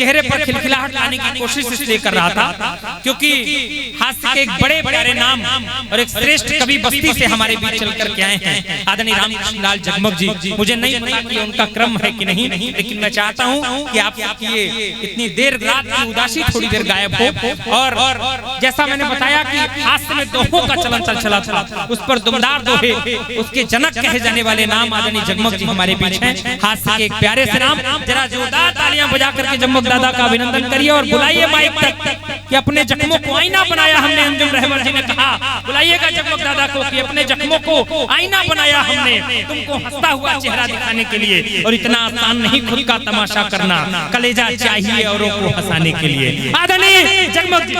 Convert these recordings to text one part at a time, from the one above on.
चेहरे पर खिलखिलाहट लाने की कोशिश इसलिए कर रहा था क्योंकि हास्य के एक बड़े प्यारे नाम और एक श्रेष्ठ कवि बस्ती से हमारे बीच चल करके आए हैं आदरणीय रामकृष्ण लाल जगमग जी। मुझे नहीं पता कि उनका क्रम है कि नहीं, लेकिन मैं चाहता हूं कि आप ये इतनी देर रात की उदासी थोड़ी देर गायब हो। और जैसा मैंने बताया कि हास्य में दोहों का चलन चल चला था, उस पर दुमदार दोहे उसके जनक कहे जाने वाले नाम आदरणीय जगमग जी हमारे बीच हैं। हास्य के एक प्यारे से नाम, जरा जोरदार तालियां बजा करके जगमग दादा का अभिनंदन करिए और बुलाइए माइक तक कि अपने जख्मों को आईना बनाया हमने। अंजुम रहबर जी ने कहा बुलाइएगा जगमग दादा को कि अपने जख्मों को आईना बनाया हमने, तुमको हंसता हुआ चेहरा दिखाने के लिए। और इतना आसान नहीं खुद का तमाशा करना, कलेजा चाहिए औरों को हंसाने के लिए। आदरणीय जगमग जी,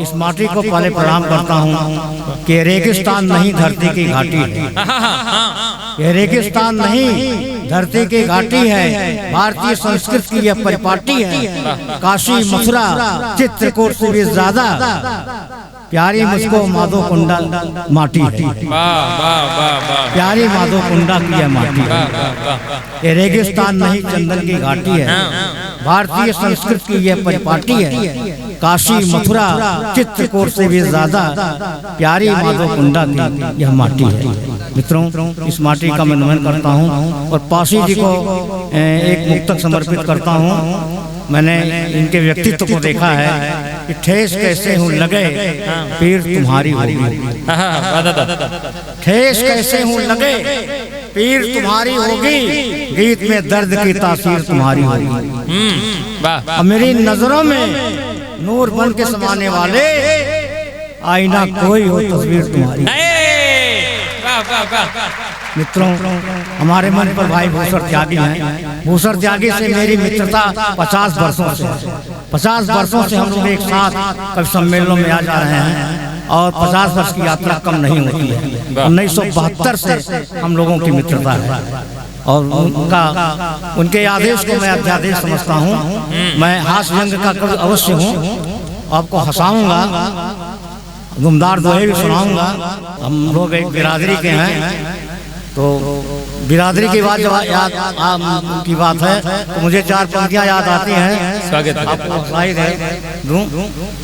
इस माटी को पहले प्रणाम करता हूँ कि रेगिस्तान नहीं धरती की घाटी है। ये रेगिस्तान नहीं धरती की घाटी है, भारतीय संस्कृति की यह परिपाटी है। काशी मथुरा चित्रकूट से भी ज्यादा प्यारी मुझको माधो कुंडा माटी है। प्यारी माधो कुंडा की यह माटी है। ये रेगिस्तान नहीं चंदन की घाटी है, भारतीय संस्कृति की यह परिपाटी है। काशी मथुरा चित्रकूट से भी ज्यादा प्यारी माधो कुंडा की यह माटी है। मित्रों, इस माटी का मैं नमन करता हूँ और पासी जी को एक मुक्तक समर्पित करता हूँ। मैंने इनके व्यक्तित्व को देखा है कि ठेस कैसे हूँ लगे पीर तुम्हारी होगी, ठेस कैसे हूँ लगे पीर तुम्हारी होगी, गीत में दर्द की तासीर तुम्हारी होगी। मेरी नजरों में नूर बन के समाने वाले आईना कोई हो तस्वीर तुम्हारी। मित्रों, हमारे मन पर भाई भूसर त्यागी हैं। भूसर त्यागी से मेरी मित्रता 50 वर्षों से 50 वर्षों से हम लोग एक साथ कवि सम्मेलनों में आ जा रहे हैं और 50 वर्ष की यात्रा कम नहीं होती है। 1972 से हम लोगों की मित्रता है और उनके आदेश को मैं अध्यादेश समझता हूँ। मैं हास्य व्यंग का कवि अवश्य हूँ, आपको हंसाऊंगा, दुमदार दोहे भी सुनाऊंगा। हम लोग एक बिरादरी के हैं, तो बिरादरी की बात जब याद की बात है तो मुझे 4 पंक्तियां याद आती हैं। स्वागत आपको शायद है दूं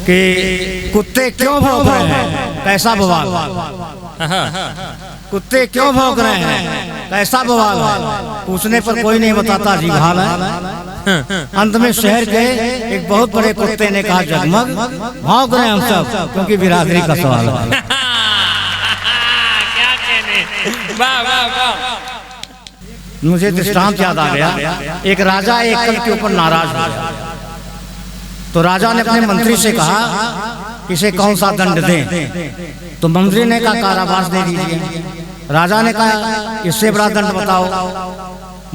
कि कुत्ते क्यों भौंक रहे हैं कैसा बवाल, कुत्ते क्यों भौंक रहे हैं कैसा बवाल है, पूछने पर कोई नहीं बताता जी हाल है। अंत में शहर के एक बहुत बड़े कुत्ते ने कहा जगमग भौंक रहे हैं हम सब क्योंकि बिरादरी का सवाल है। वाह वाह वाह। मुझे दृष्टांत याद आ गया। एक राजा एक कवि के ऊपर नाराज हो गया, तो राजा ने अपने मंत्री से कहा इसे कौन सा दंड दें, तो मंत्री ने कहा कारावास दे दीजिए। राजा ने कहा इससे बड़ा दंड बताओ,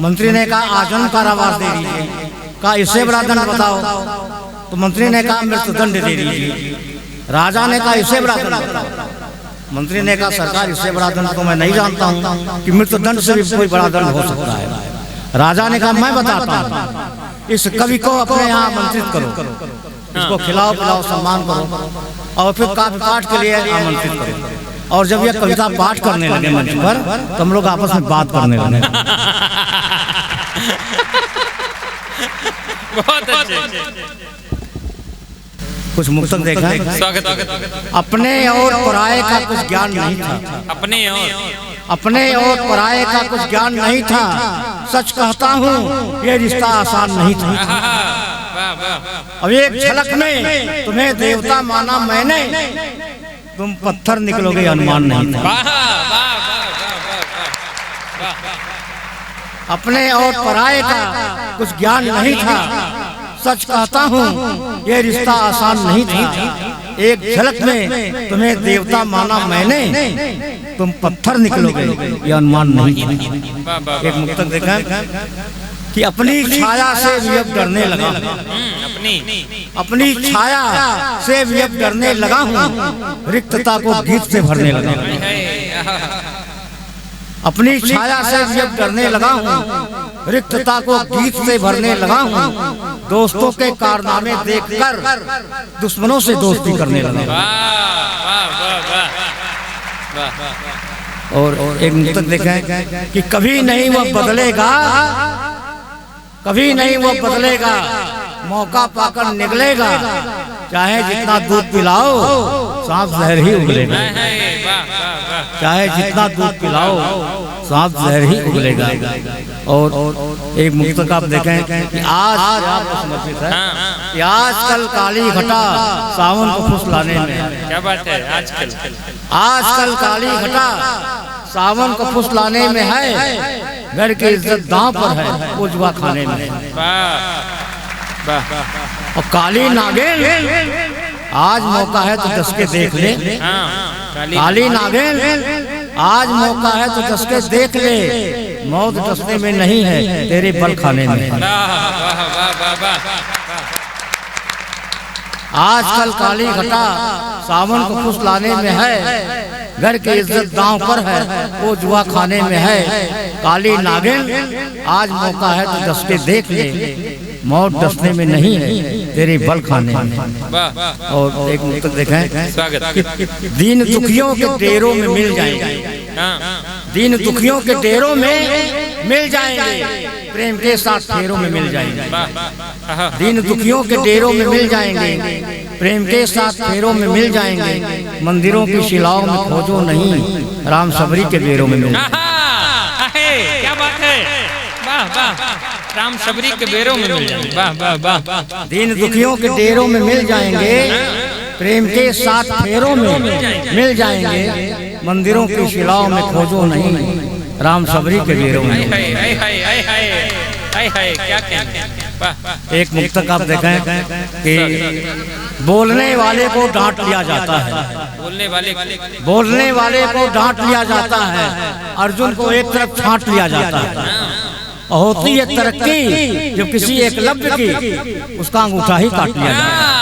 मंत्री ने कहा आजीवन कारावास दे दीजिए। कहा इससे बड़ा दंड बताओ, तो मंत्री ने कहा मृत्युदंड दे दीजिए। राजा ने कहा इससे बड़ा दंड बताओ, मंत्री ने कहा सरकार इससे बड़ा दंड तो मैं नहीं जानता हूँ कि मृत्युदंड से भी कोई बड़ा दंड हो सकता है। राजा ने कहा मैं बताता हूँ, इस कवि को अपने यहाँ आमंत्रित करो, इसको खिलाओ पिलाओ सम्मान करो और फिर काट के लिए आमंत्रित करो। और जब यह कविता पाठ करने लगे मंच पर तो हम लोग आपस में बात करने लगे। बहुत अच्छे। कुछ मुक्तक देखा, अपने और पराये का कुछ ज्ञान नहीं था, अपने और पराये का कुछ ज्ञान नहीं था, सच कहता हूँ ये रिश्ता आसान नहीं था। अब एक झलक में तुम्हें देवता माना मैंने, तुम पत्थर निकलोगे अनुमान नहीं था। अपने और पराये का कुछ ज्ञान नहीं था, सच कहता हूँ ये रिश्ता आसान नहीं था। एक झलक में तुम्हें देवता माना मैंने, तुम पत्थर निकलोगे ये अनुमान नहीं था। एक मुक्तक देखा कि अपनी छाया से भी अब डरने लगा, अपनी छाया से भी अब डरने लगा हूँ, रिक्तता को गीत से भरने लगा। अपनी छाया से भी अब डरने लगा हूँ, रिक्तता को गीत से भरने लगा हूँ, दोस्तों के कारनामे देखकर दुश्मनों से दोस्ती करने लगा। और एक मुक्तक देखा कि कभी नहीं वह बदलेगा, कभी नहीं वो बदलेगा, मौका पाकर निकलेगा, चाहे जितना दूध पिलाओ सांप जहर ही उगलेगा। चाहे जितना दूध पिलाओ सांप जहर ही उगलेगा। और एक मुक्त आप देखें कि आज आपको समर्पित है कि आजकल काली घटा सावन को फुसलाने में, क्या बात है, आजकल काली घटा सावन को फुसलाने में है, घर की इज्जत दांव पर है, वो जुआ खाने में। और काली नागिन आज मौका है तो दस के देख ले, काली नागिन आज मौका है तो दस के देख ले, मौत डसने में नहीं है, तेरे बल खाने में। आजकल काली घटा सावन को फुसलाने में है, घर की इज्जत दांव पर है, वो जुआ खाने में है। काली नागिन आज मौका है तो दस के देख ले, मौत डसने में नहीं है, तेरे बल खाने में। और एक मुक्त देखें, दीन दुखियों के डेरों में मिल जाएंगे, दीन दुखियों के डेरों में मिल जाएंगे, प्रेम के साथ फेरों में मिल जाएंगे। दीन दुखियों के डेरों में मिल जाएंगे, प्रेम के साथ फेरों में मिल जाएंगे। मंदिरों की शिलाओं में खोजो नहीं, राम सबरी के डेरों में मिल जाएंगे। क्या बात है, वाह वाह, राम सबरी के बेरों में मिल जाएंगे, वाह वाह वाह। दीन दुखियों के डेरों में मिल जाएंगे, प्रेम के साथ फेरों में मिल जाएंगे। मंदिरों की शिलाओं में खोजो नहीं, राम सबरी के बेरों में। क्या कहते, एक मुक्तक आप देखें कि बोलने वाले को डांट लिया जाता है, बोलने वाले को डांट लिया जाता है, अर्जुन को एक तरफ छांट लिया जाता है। होती है तरक्की जब किसी एकलव्य की उसका अंगूठा ही काट लिया जाता है।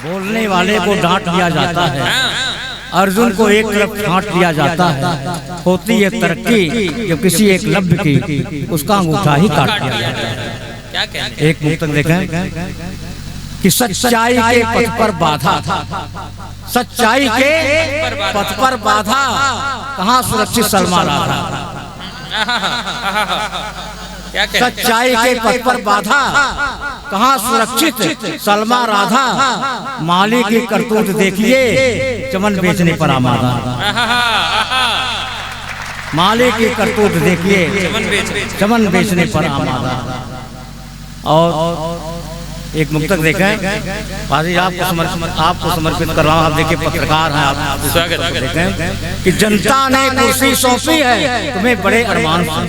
बोलने वाले को डांट लिया जाता है, अर्जुन को एक तरफ छांट लिया जाता है। होती है तरक्की जब किसी एकलव्य की उसका अंगूठा ही काट लिया जाता है। एक मुक्तक देखें कि सच्चाई के पथ पर बाधा, सच्चाई के पथ पर बाधा, कहाँ सुरक्षित सलमान राधा। सच्चाई के पथ पर बाधा, कहाँ सुरक्षित सलमा राधा। माली की करतूत देखिए, चमन बेचने पर आमादा। माली की करतूत देखिए, चमन बेचने पर आमादा। और एक मुक्तक देखें, पाजी आपको समर्पित कर रहा हूँ। आप देखिए पत्रकार हैं, आप स्वागत देखें कि जनता ने कुर्सी सौंपी है तुम्हें बड़े अरमान से,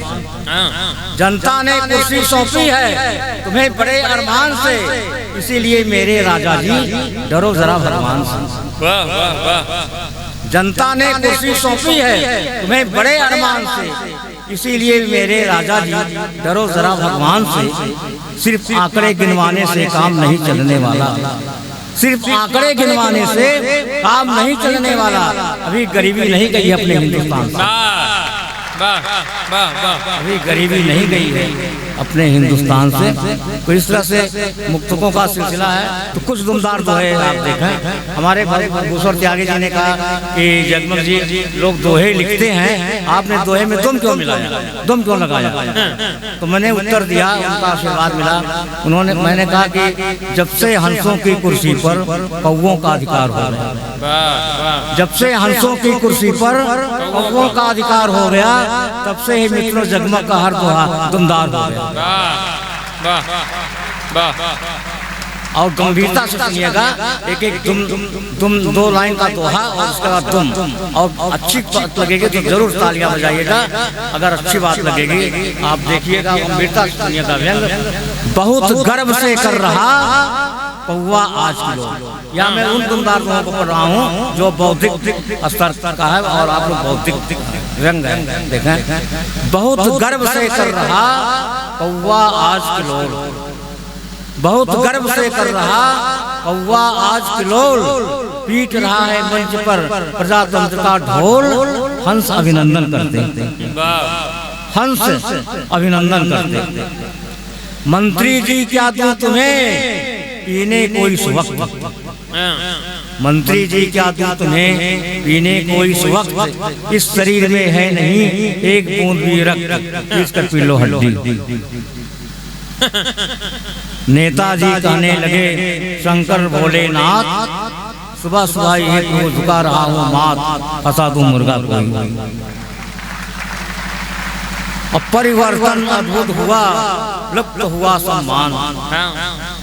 जनता ने कुर्सी सौंपी है तुम्हें बड़े अरमान से, इसीलिए मेरे राजा जी डरो जरा भगवान से। जनता ने कुर्सी सौंपी है तुम्हें बड़े अरमान से, इसीलिए मेरे राजा जी डरो जरा भगवान से। सिर्फ आंकड़े गिनवाने से काम नहीं चलने वाला, सिर्फ आंकड़े गिनवाने से काम नहीं चलने वाला। अभी गरीबी नहीं गई अपने हिंदुस्तान से, अभी गरीबी नहीं गई है अपने हिंदुस्तान से। तो इस तरह से मुक्तकों का सिलसिला है। तो कुछ दुमदार दोहे आप देखें, हमारे भूषण त्यागी जी ने कहा कि जगमग जी लोग दोहे लिखते हैं, आपने दोहे में दुम क्यों मिलाया, दुम क्यों लगाया? तो मैंने उत्तर दिया, उनका आशीर्वाद मिला। उन्होंने, मैंने कहा कि जब से हंसों की कुर्सी पर कौवों का अधिकार हो गया, जब से हंसों की कुर्सी पर कौवों का अधिकार हो गया, तब से ही मित्रों जगमग का हर दोहा दुमदार हो गया। और गंभीरता से सुनिएगा, एक एक तुम दो लाइन का दोहा और उसके बाद तुम। और अच्छी बात लगेगी तो जरूर तालियां बजाइएगा, अगर अच्छी बात लगेगी आप देखिएगा, गंभीरता से सुनिएगा। व्यंग बहुत गर्व से कर रहा कौवा आज की लोग, या मैं उन दुमदार दोहों को पढ़ रहा हूँ जो बौद्धिक स्तर का है और आप लोग बौद्धिक व्यंग है। देखें, बहुत गर्व से कर रहा कौवा आज की लोग, बहुत गर्व से कर रहा कौवा आज की लोल, पीट रहा है मंच पर प्रजातंत्र का ढोल। हंस अभिनंदन करते, हंस अभिनंदन करते। मंत्री जी क्या दूं तुम्हें पीने कोई इस वक्त, मंत्री जी क्या दूं तुम्हें पीने को इस वक्त, इस शरीर में है नहीं एक बूंद भी रक्त, इसकर पी लो हल्दी। नेताजी कहने लगे शंकर भोलेनाथ, सुबह सुबह एक को झुका रहा हूँ मात, फंसा दूं मुर्गा कोई। अब परिवर्तन अद्भुत हुआ, लुप्त हुआ सम्मान।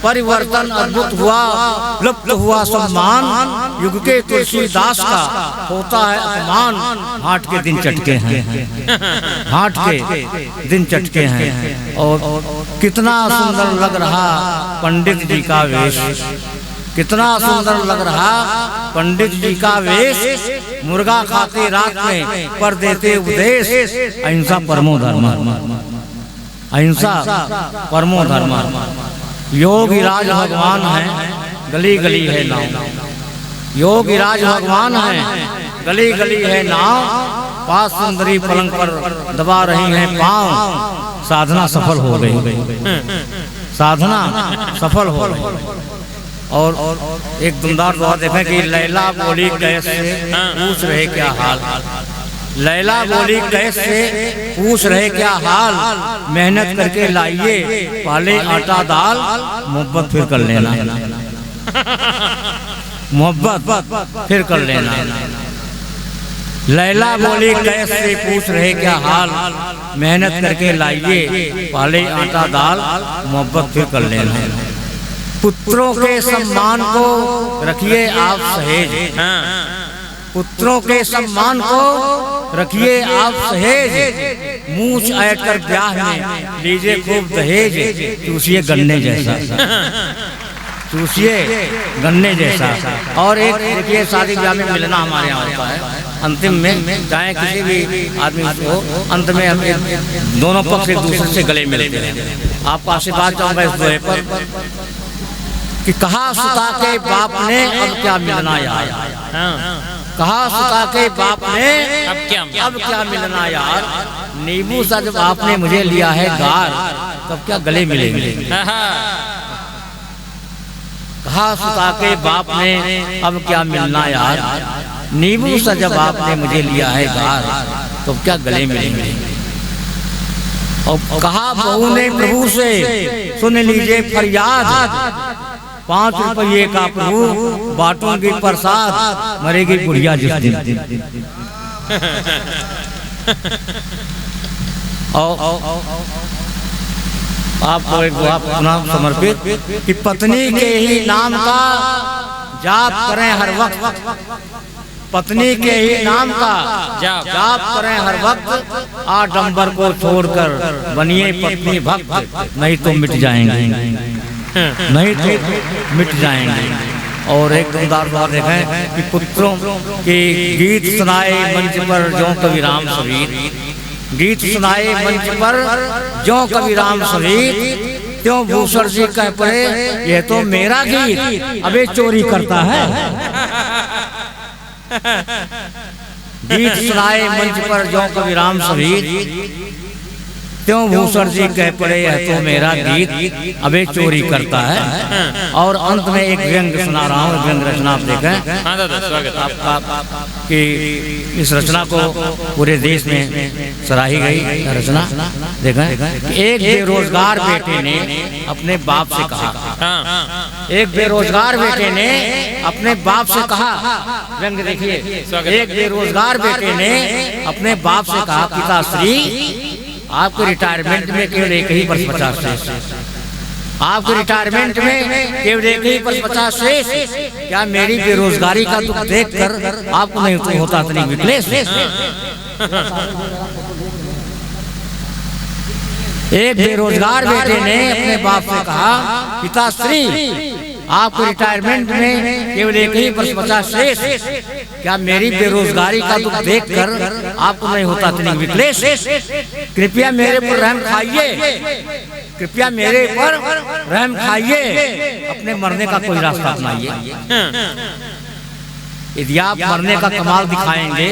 परिवर्तन अद्भुत हुआ, लुप्त हुआ सम्मान। युग के तुलसीदास का होता है अपमान। हाट के दिन चटके हैं, हाट के दिन चटके हैं। और कितना सुंदर लग रहा पंडित जी का वेश, कितना सुंदर लग रहा पंडित जी का वेश। मुर्गा खाते रात में पर देते उपदेश, अहिंसा परमो धर्म, अहिंसा परमो धर्म। योगीराज भगवान है, गली गली है नाव। योगीराज भगवान है, गली गली है नाव। पास सुंदरी पलंग पर दबा रही हैं पाँव। साधना सफल हो गई, साधना सफल हो गई। और एक दुमदार दोहा देखें कि लैला बोली कैसे पूछ रहे क्या हाल। लैला बोली कैसे पूछ रहे क्या हाल। मेहनत करके लाइए पहले आटा दाल, मोहब्बत फिर कर लेना, मोहब्बत फिर कर लेना। लैला बोली कैसे पूछ रहे क्या हाल। मेहनत करके लाइए पहले आटा दाल, मोहब्बत फिर कर लेना। पुत्रों के सम्मान को रखिए आप सहेज, पुत्रों के सम्मान को रखिए आप सहेज। मूछ ऐट कर ब्याह में लीजिए खूब दहेज। चूसिए गन्ने जैसा, चूसिए गन्ने जैसा। और एक देखिए शादी ब्याह में मिलना हमारे यहाँ होता है। अंतिम में चाहे किसी भी आदमी को अंत में हम दोनों पक्ष एक दूसरे से गले मिलते हैं। आपको आशीर्वाद चाहूँगा इस दोहे पर कि कहा सुता के बाप ने अब क्या मिलना यार। कहा सुता के बाप ने अब क्या मिलना यार। नींबू सा जब आपने मुझे लिया है गार, तब क्या गले मिलेंगे। कहा सुता के बाप ने अब क्या मिलना यार। नींबू सा जब आपने मुझे लिया है गार, तब क्या गले मिलेंगे। और कहा बहू ने प्रभु से सुन लीजिए फरियाद। 5 रुपये का प्रभु बांटूंगी प्रसाद, मरेगी बुढ़िया जिस दिन। आपको एक दुआ अपना समर्पित कि पत्नी के ही नाम का जाप करें हर वक्त। पत्नी के ही नाम का जाप करें हर वक्त। आडंबर को छोड़कर बनिए पत्नी भक्त, नहीं तो मिट जाएंगे, नहीं तो मिट जाएंगे। और एक दुमदार बात देखें कि पुत्रों के गीत सुनाए मंच पर जो कवि राम सवीर। गीत सुनाए मंच पर जो कवि राम सवीर। क्यों भूषण जी कह पड़े ये तो मेरा गीत अबे चोरी करता है। गीत सुनाए मंच पर जो कवि राम सवीर। क्यों भूषण जी कह पड़े यह तो मेरा गीत अबे चोरी करता है। और अंत में एक व्यंग सुना रहा हूँ, व्यंग रचना आप देखें आपका कि इस रचना को पूरे देश में सराही गई रचना। देखें एक बेरोजगार बेटे ने अपने बाप से कहा। एक बेरोजगार बेटे ने अपने बाप से कहा। व्यंग देखिए, एक बेरोजगार बेटे ने अपने बाप से कहा पिताश्री आपके रिटायरमेंट में केवल एक ही वर्ष 50 शेष। आपके रिटायरमेंट में केवल एक ही वर्ष 50 शेष। क्या मेरी बेरोजगारी का दुख देखकर आपको नहीं तो होता इतनी विकलेश। एक बेरोजगार बेटे ने अपने बाप से कहा पिताश्री आपके रिटायरमेंट में केवल एक ही वर्ष 50 शेष। क्या मेरी बेरोजगारी का दुख देखकर आपको नहीं होता इतनी विकलेश। कृपया मेरे पर रहम खाइए, कृपया मेरे पर रहम खाइए। अपने मरने का कोई रास्ता अपनाइए। यदि आप मरने का कमाल दिखाएंगे,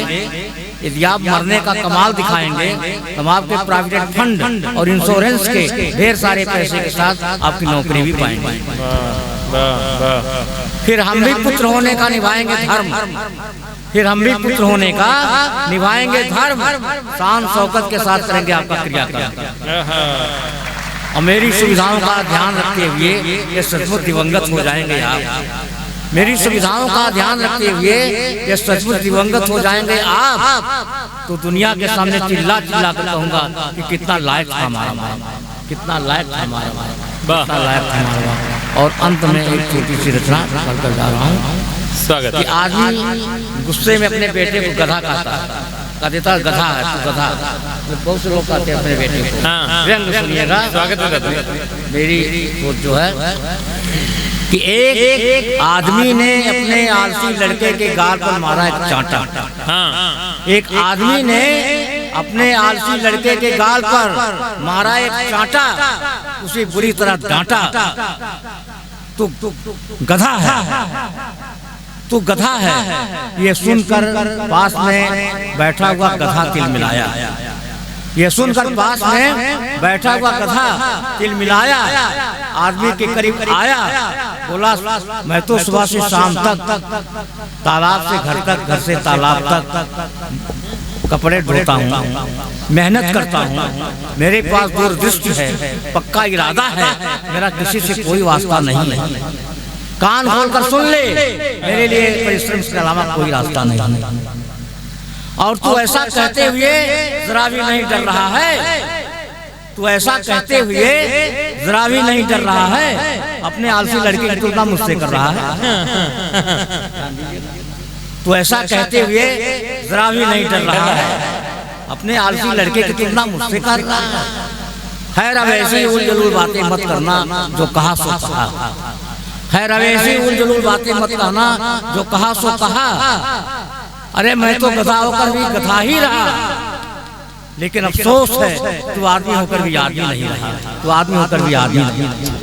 यदि आप मरने का कमाल दिखाएंगे तो आपके प्रोविडेंट फंड और इंश्योरेंस के ढेर सारे पैसे के साथ आपकी नौकरी भी पाएंगे। फिर हम भी पुत्र होने का निभाएंगे धर्म, फिर हम भी पुत्र होने का निभाएंगे धर्म, शान शौकत के साथ करेंगे आपका क्रियाकर्म। और मेरी सुविधाओं का ध्यान रखते हुए ये सचमुच दिवंगत हो जाएंगे आप। मेरी सुविधाओं का ध्यान रखते हुए ये सचमुच दिवंगत हो जाएंगे आप। तो दुनिया के सामने चिल्ला चिल्ला कर कहूंगा कि कितना लायक था हमारा माँ, कितना लायक था हमारा माँ, कितना लायक था हमारा माँ। और अंत में एक छोटी सी रचना कर जा रहा हूँ। स्वागत कि आदमी गुस्से में अपने बेटे को गधा कह देता, गधा है तू गधा। बहुत से लोग कहते हैं अपने बेटे को। व्यंग सुनिएगा, स्वागत है। मेरी सोच जो है कि एक आदमी ने अपने आलसी लड़के के गाल पर मारा एक चांटा। एक आदमी ने अपने आलसी लड़के के गाल पर मारा एक चांटा, उसे बुरी तरह डांटा। तू गधा है, तू गधा है। ये सुनकर पास में बैठा हुआ गधा तिलमिलाया। ये सुनकर पास में बैठा हुआ गधा तिलमिलाया। आदमी के करीब आया, बोला मैं तो सुबह से शाम तक तालाब से घर तक, घर से तालाब तक कपड़े धोता हूँ, मेहनत करता हूँ। मेरे पास दूरदृष्टि है, पक्का इरादा है, मेरा किसी से कोई वास्ता नहीं है। कान खोलकर सुन ले, मेरे लिए परिश्रम के अलावा कोई रास्ता नहीं। और तू ऐसा कहते हुए जरा भी नहीं डर रहा है, तू ऐसा कहते हुए जरा भी नहीं डर रहा है। अपने आलसी लड़के की तुलना मुझसे कर रहा है। तू ऐसा कहते हुए जरा भी नहीं डर रहा है, अपने आलसी लड़के की तुलना मुझसे कर रहा है। खैर अब ऐसी उल जलूल बातें मत करना जो कहा सो कहा। खैर अब ऐसी उल जलूल बातें मत कहना जो कहा सो कहा। अरे मैं तो गधा होकर भी गधा ही रहा, लेकिन अफसोस है तू आदमी होकर भी आदमी नहीं रहा, तू आदमी होकर भी आदमी नहीं।